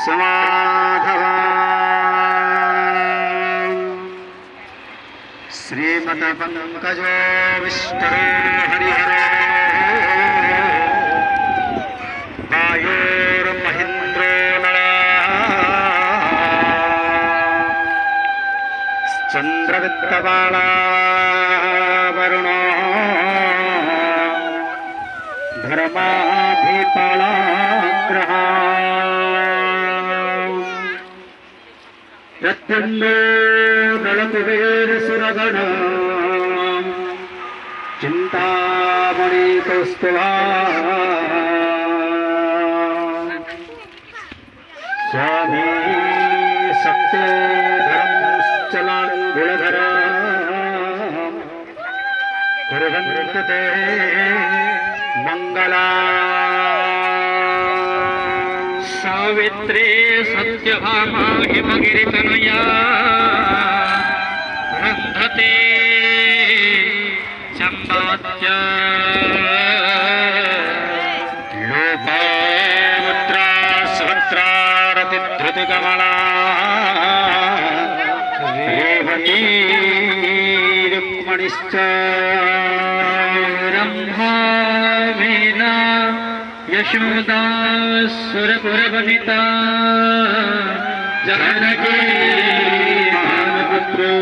समाधवा श्रीमत पंकजो विष्णु हरिहरो वायुर्महिन्द्रो नला चंद्रवित्तबाला वरुणो धर्माधिपाला ग्रहा प्रत्यन्नो नलकुबेर सुरगण चिंतामणि कौस्तुभा स्वामी सत्य धर्मश्चलाङ्गुलधर कुर्वन्तु ते मंगला सावित्री सत्यभामा हिमगिरितनया रन्धते चम्बात्य लोपामुद्रा सहस्रारतिधृतिकमला रेवती रुक्मणिश्च रम्भा मीना यशोदा सुरपुरवनिता जानकी मानपुत्रो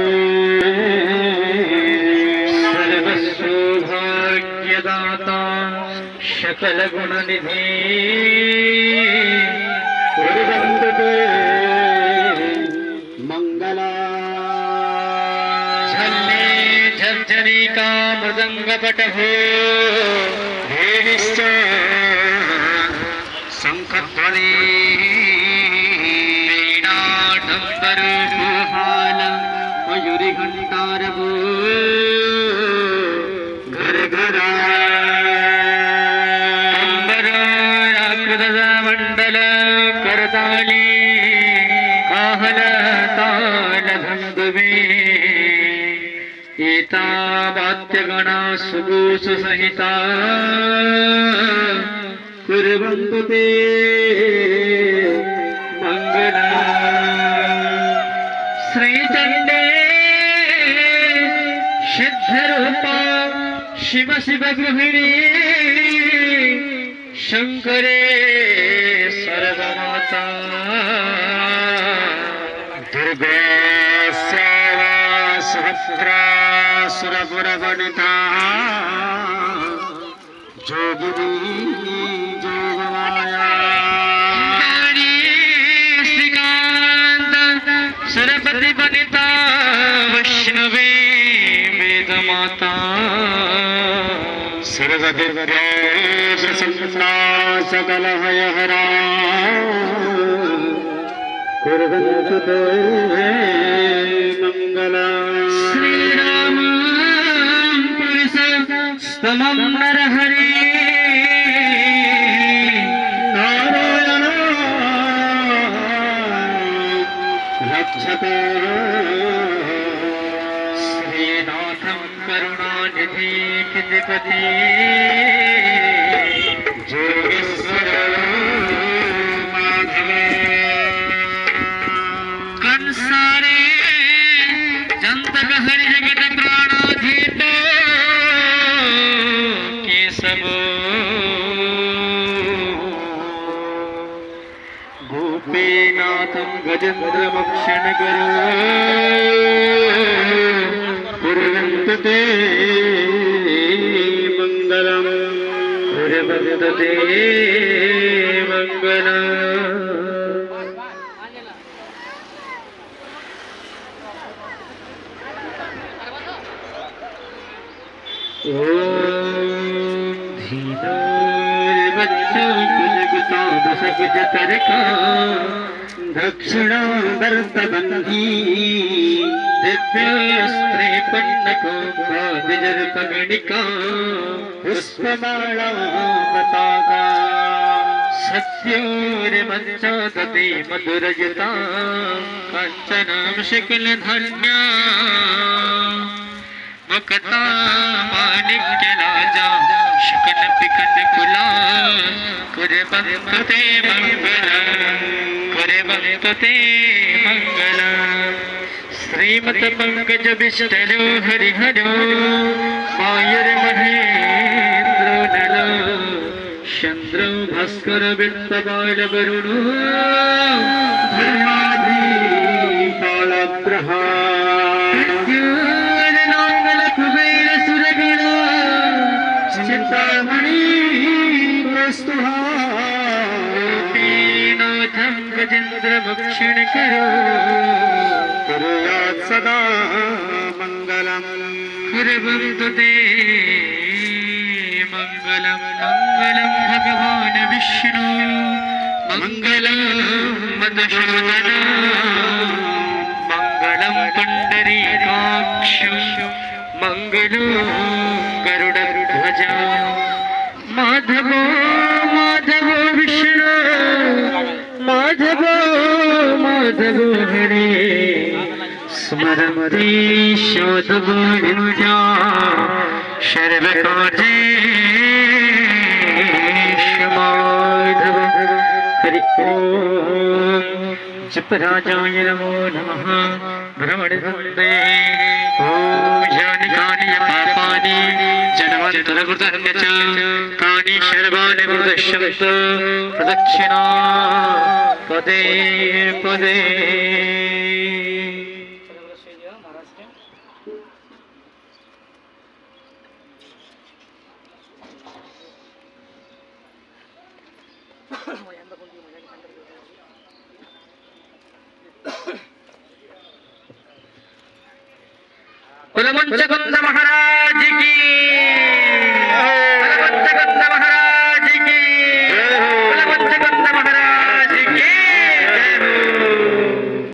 सर्वसौभाग्यदाता सकलगुणनिधि कुर्वन्तु ते मंगला झल्ले झर्झरिका मृदङ्गपटहो देवीश्च शंखध्वनि वीणाढम्बरकुहाल मयूरिघण्टारवो घर घरा अम्बराकृतमण्डल करताली काहल तालधन्दुवे एता वाद्यगणा सुगोषसहिता कुर्वन्तु ते मंगला श्रीचण्डे सिद्धरूपा शिव शिव गृहिणी शंकरे सर्वमाता दुर्गा सहस्रा सुरपुरवनिता जोगिनी सरपति बनिता वैष्णवी वेदमाता सर्वदेवसन्ना सकलहयहरा कुर्वन्तु ते मंगला श्रीराम पुरुष स्तमं नरहरि श्रीनाथं करुणानिधि किजपति जोगेश्वर माधव कंसारे जंतक हरि जगत प्राणाधीत केशव गोपीनाथं गजेन्द्रमक्षणगरो कुर्वन्तु ते मंगलम् कुर्वन्तु ते मंगलम् ॐ धीरोर्वच्चकुलगुतादशकुजतरका दक्षिणावर्तबन्धी दिव्यस्त्रे पन्नकोपादिजर्पगणिका पुष्पमाला पताका सत्योर्मञ्चादते मधुरयुता काञ्चनां शिखलधन्या मुक्ता माणिक्यराजा शकन पिकन कुला कुर्वन्तु ते मंगलम् कुलवंत ते मंगल श्रीमत पंकज विष्टलो हरिहरो मायुर महेंद्र नलो चंद्र भास्कर बिंबबाल वरुण धर्माधीपालग्रहा नांगल कुबेर सुरगण चिंतामणि प्रस्तुहा नाथं गजेंद्र भक्षण करो कुर्यात् सदा मंगलम कुर्वन्तु ते मंगलम मंगलम भगवान विष्णु मंगलम मधुसूदन मंगलम पुंडरीकाक्ष मंगलो गरुडध्वज माधवो माधवो विष्णु माधवो माधवो हरे स्मरन्ति शोधवो विद्या सर्वकार्येषु माधव हरि ओम जपराजाय नमो नमः भ्रमणधन्दे ओम यानि कानि पापानि जन्मान्तरकृतानि च तानि सर्वाणि प्रदश्यन्तु प्रदक्षिणा पदे पदे कुलमंच कुंद महाराज की